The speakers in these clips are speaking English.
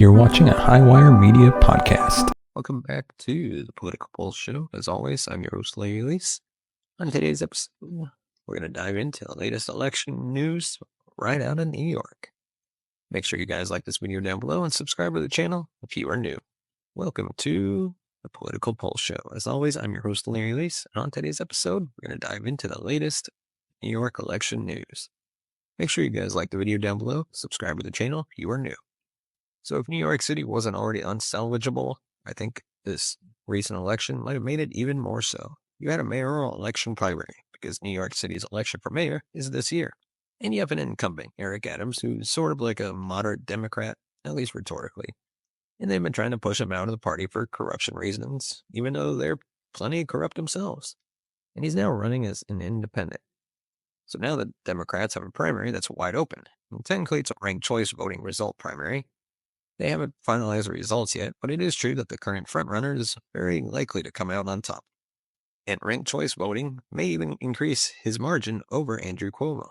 You're watching a Highwire Media podcast. Welcome back to the Political Pulse Show. As always, I'm your host, Larry Elise. On today's episode, we're going to dive into the latest election news right out of New York. Make sure you guys like this video down below and subscribe to the channel if you are new. Welcome to the Political Pulse Show. As always, I'm your host, Larry Elise, and on today's episode, we're going to dive into the latest New York election news. Make sure you guys like the video down below, subscribe to the channel if you are new. So if New York City wasn't already unsalvageable, I think this recent election might have made it even more so. You had a mayoral election primary because New York City's election for mayor is this year. And you have an incumbent, Eric Adams, who's sort of like a moderate Democrat, at least rhetorically. And they've been trying to push him out of the party for corruption reasons, even though they're plenty corrupt themselves. And he's now running as an independent. So now the Democrats have a primary that's wide open. And technically it's a ranked choice voting result primary. They haven't finalized the results yet, but it is true that the current frontrunner is very likely to come out on top. And ranked choice voting may even increase his margin over Andrew Cuomo.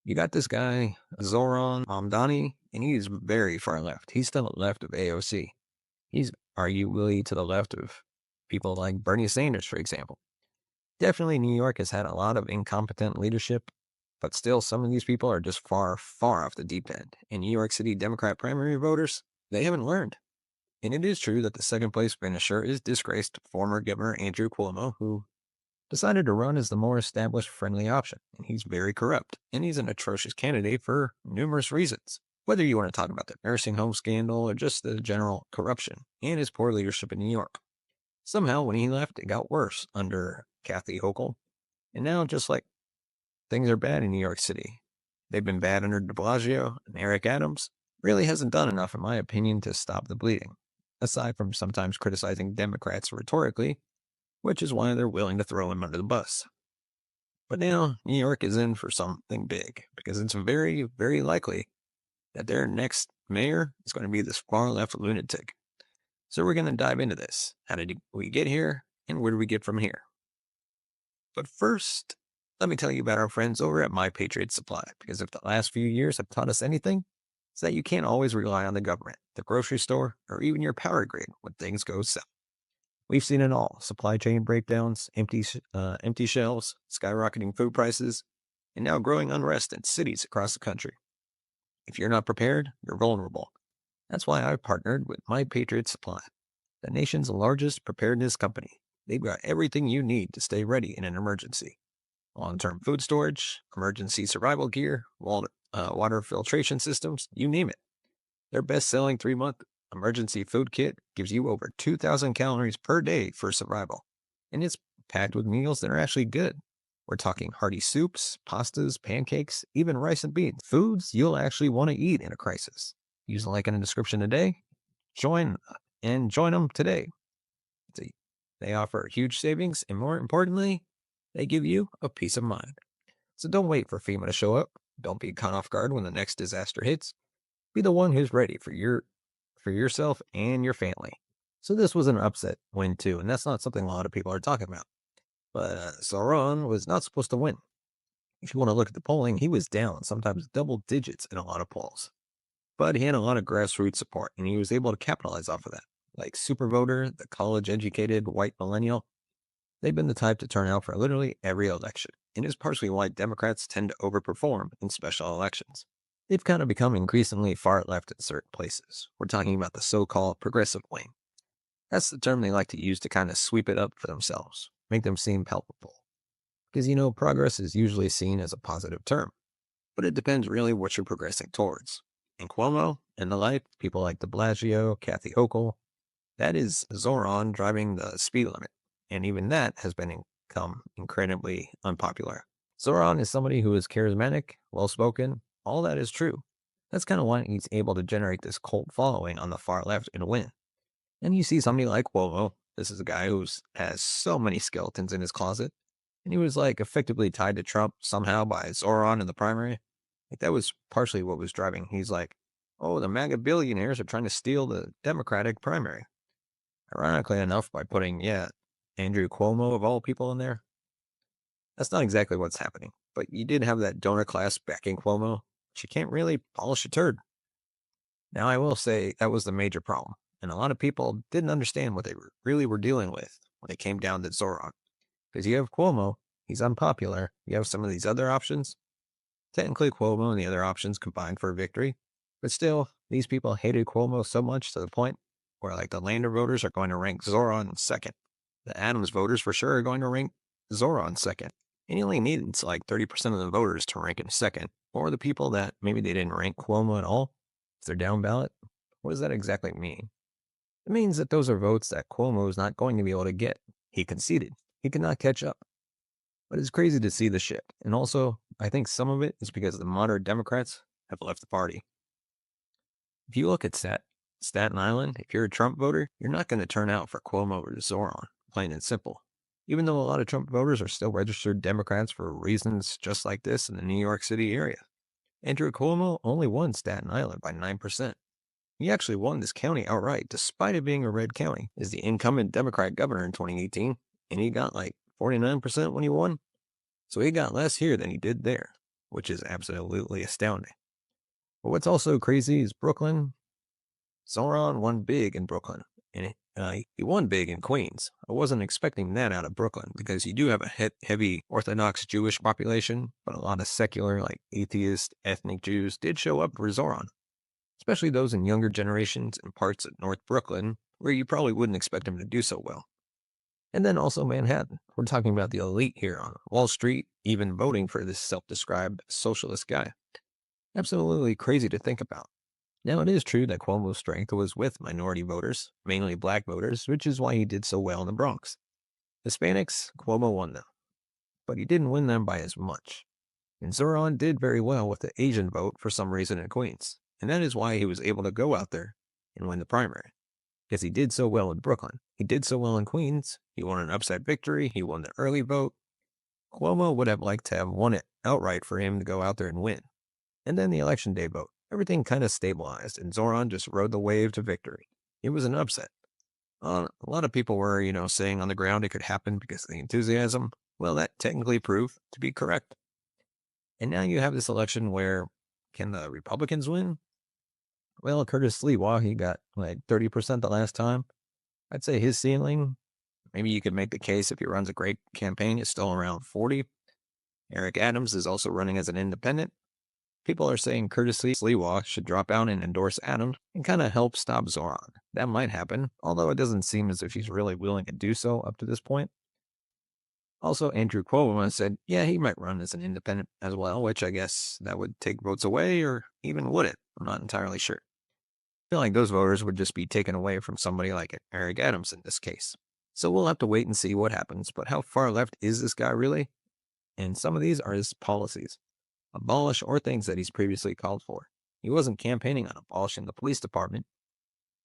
You got this guy, Zoron Mdani, and he's very far left. He's to the left of AOC. He's arguably to the left of people like Bernie Sanders, for example. Definitely New York has had a lot of incompetent leadership, but still some of these people are just far, far off the deep end. And New York City Democrat primary voters, they haven't learned. And it is true that the second place finisher is disgraced former Governor Andrew Cuomo, who decided to run as the more established friendly option. And he's very corrupt, and he's an atrocious candidate for numerous reasons. Whether you want to talk about the nursing home scandal or just the general corruption and his poor leadership in New York. Somehow, when he left, it got worse under Kathy Hochul. And now, just like things are bad in New York City. They've been bad under de Blasio, and Eric Adams really hasn't done enough, in my opinion, to stop the bleeding, aside from sometimes criticizing Democrats rhetorically, which is why they're willing to throw him under the bus. But now, New York is in for something big, because it's very, very likely that their next mayor is going to be this far-left lunatic. So we're going to dive into this. How did we get here, and where do we get from here? But first, let me tell you about our friends over at My Patriot Supply, because if the last few years have taught us anything, it's that you can't always rely on the government, the grocery store, or even your power grid when things go south. We've seen it all: supply chain breakdowns, empty shelves, skyrocketing food prices, and now growing unrest in cities across the country. If you're not prepared, you're vulnerable. That's why I partnered with My Patriot Supply, the nation's largest preparedness company. They've got everything you need to stay ready in an emergency. Long-term food storage, emergency survival gear, water filtration systems, you name it. Their best-selling 3-month emergency food kit gives you over 2,000 calories per day for survival. And it's packed with meals that are actually good. We're talking hearty soups, pastas, pancakes, even rice and beans. Foods you'll actually want to eat in a crisis. Use the link in the description today. Join them today. They offer huge savings, and more importantly, they give you a peace of mind. So don't wait for FEMA to show up. Don't be caught off guard when the next disaster hits. Be the one who's ready for yourself and your family. So this was an upset win too, and that's not something a lot of people are talking about. But Zoron was not supposed to win. If you want to look at the polling, he was down, sometimes double digits in a lot of polls. But he had a lot of grassroots support, and he was able to capitalize off of that. Like Supervoter, the college-educated white millennial, they've been the type to turn out for literally every election, and is partially why Democrats tend to overperform in special elections. They've kind of become increasingly far left in certain places. We're talking about the so-called progressive wing. That's the term they like to use to kind of sweep it up for themselves, make them seem palpable. Because, progress is usually seen as a positive term, but it depends really what you're progressing towards. In Cuomo and the like, people like de Blasio, Kathy Hochul, that is Zoron driving the speed limit, and even that has become incredibly unpopular. Zoron is somebody who is charismatic, well-spoken. All that is true. That's kind of why he's able to generate this cult following on the far left and win. And you see somebody like Cuomo. This is a guy who has so many skeletons in his closet, and he was like effectively tied to Trump somehow by Zoron in the primary. Like that was partially what was driving. He's like, oh, the MAGA billionaires are trying to steal the Democratic primary. Ironically enough, by putting, Andrew Cuomo of all people in there. That's not exactly what's happening, but you did have that donor class backing Cuomo, but you can't really polish a turd. Now, I will say that was the major problem, and a lot of people didn't understand what they really were dealing with when it came down to Zoron. Because you have Cuomo, he's unpopular. You have some of these other options. Technically, Cuomo and the other options combined for a victory, but still, these people hated Cuomo so much to the point where, like, the Lander voters are going to rank Zoron second. The Adams voters for sure are going to rank Zoron second. And you only need like 30% of the voters to rank him second. Or the people that maybe they didn't rank Cuomo at all, if they're down ballot. What does that exactly mean? It means that those are votes that Cuomo is not going to be able to get. He conceded. He cannot catch up. But it's crazy to see the shift. And also, I think some of it is because the moderate Democrats have left the party. If you look at Staten Island, if you're a Trump voter, you're not going to turn out for Cuomo or Zoron, plain and simple. Even though a lot of Trump voters are still registered Democrats for reasons just like this in the New York City area. Andrew Cuomo only won Staten Island by 9%. He actually won this county outright, despite it being a red county, as the incumbent Democrat governor in 2018, and he got like 49% when he won. So he got less here than he did there, which is absolutely astounding. But what's also crazy is Brooklyn. Zoron won big in Brooklyn, and he won big in Queens. I wasn't expecting that out of Brooklyn because you do have a heavy Orthodox Jewish population, but a lot of secular, like atheist, ethnic Jews did show up for Zoron, especially those in younger generations in parts of North Brooklyn where you probably wouldn't expect them to do so well. And then also Manhattan. We're talking about the elite here on Wall Street, even voting for this self-described socialist guy. Absolutely crazy to think about. Now, it is true that Cuomo's strength was with minority voters, mainly black voters, which is why he did so well in the Bronx. Hispanics, Cuomo won them, but he didn't win them by as much. And Zoron did very well with the Asian vote for some reason in Queens, and that is why he was able to go out there and win the primary. Because he did so well in Brooklyn. He did so well in Queens. He won an upset victory. He won the early vote. Cuomo would have liked to have won it outright for him to go out there and win. And then the election day vote. Everything kind of stabilized, and Zoron just rode the wave to victory. It was an upset. A lot of people were, saying on the ground it could happen because of the enthusiasm. Well, that technically proved to be correct. And now you have this election where, can the Republicans win? Well, Curtis Sliwa, he got like 30% the last time. I'd say his ceiling, maybe you could make the case if he runs a great campaign, it's still around 40. Eric Adams is also running as an independent. People are saying Curtis Sliwa should drop out and endorse Adams and kind of help stop Zoron. That might happen, although it doesn't seem as if he's really willing to do so up to this point. Also, Andrew Cuomo said, yeah, he might run as an independent as well, which I guess that would take votes away or even wouldn't. I'm not entirely sure. I feel like those voters would just be taken away from somebody like Eric Adams in this case. So we'll have to wait and see what happens. But how far left is this guy really? And some of these are his policies. Abolish or things that he's previously called for. He wasn't campaigning on abolishing the police department,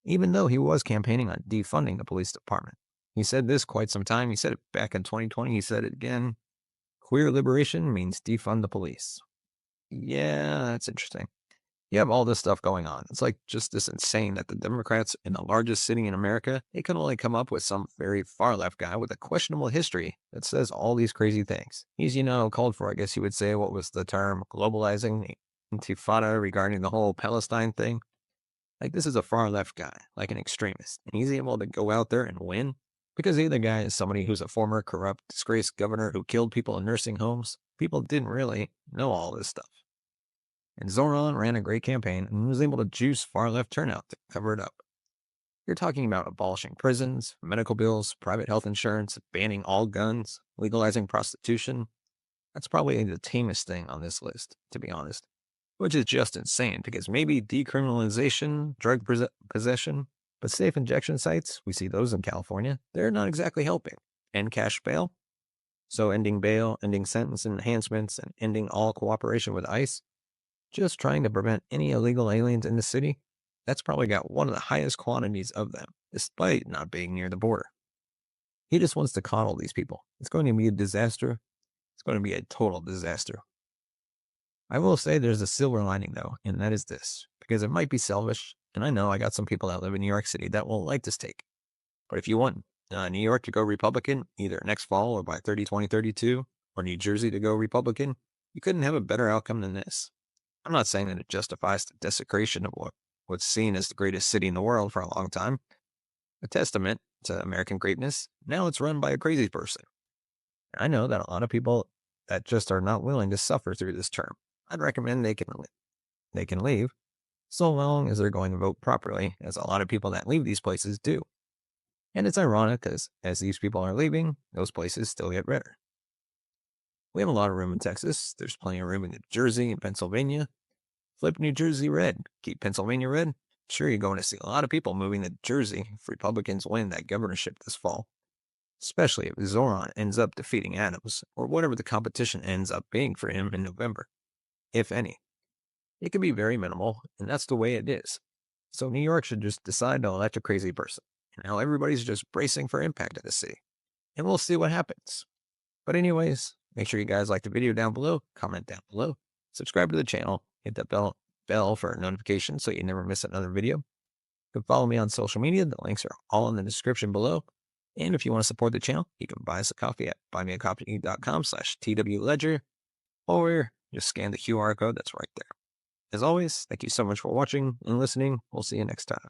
even though he was campaigning on defunding the police department. He said this quite some time. He said it back in 2020. He said it again. Queer liberation means defund the police. Yeah, that's interesting. You have all this stuff going on. It's like just this insane that the Democrats in the largest city in America, they can only come up with some very far left guy with a questionable history that says all these crazy things. He's, called for, I guess you would say, what was the term, globalizing, the intifada regarding the whole Palestine thing. Like, this is a far left guy, like an extremist, and he's able to go out there and win because the other guy is somebody who's a former corrupt, disgraced governor who killed people in nursing homes. People didn't really know all this stuff. And Zoron ran a great campaign and was able to juice far-left turnout to cover it up. You're talking about abolishing prisons, medical bills, private health insurance, banning all guns, legalizing prostitution. That's probably the tamest thing on this list, to be honest. Which is just insane, because maybe decriminalization, drug possession, but safe injection sites, we see those in California, they're not exactly helping. And cash bail. So ending bail, ending sentence enhancements, and ending all cooperation with ICE. Just trying to prevent any illegal aliens in the city, that's probably got one of the highest quantities of them, despite not being near the border. He just wants to coddle these people. It's going to be a disaster. It's going to be a total disaster. I will say there's a silver lining, though, and that is this, because it might be selfish, and I know I got some people that live in New York City that will like this take. But if you want New York to go Republican, either next fall or by 2032, or New Jersey to go Republican, you couldn't have a better outcome than this. I'm not saying that it justifies the desecration of what was seen as the greatest city in the world for a long time, a testament to American greatness. Now it's run by a crazy person. I know that a lot of people that just are not willing to suffer through this term. I'd recommend they can leave, so long as they're going to vote properly, as a lot of people that leave these places do. And it's ironic because as these people are leaving, those places still get redder. We have a lot of room in Texas. There's plenty of room in New Jersey and Pennsylvania. Flip New Jersey red. Keep Pennsylvania red. Sure, you're going to see a lot of people moving to Jersey if Republicans win that governorship this fall, especially if Zoron ends up defeating Adams, or whatever the competition ends up being for him in November, if any. It can be very minimal, and that's the way it is. So New York should just decide to elect a crazy person. And now everybody's just bracing for impact in the city. And we'll see what happens. But anyways, make sure you guys like the video down below, comment down below, subscribe to the channel, hit that bell for notifications so you never miss another video. You can follow me on social media. The links are all in the description below. And if you want to support the channel, you can buy us a coffee at buymeacoffee.com/twledger, or just scan the QR code that's right there. As always, thank you so much for watching and listening. We'll see you next time.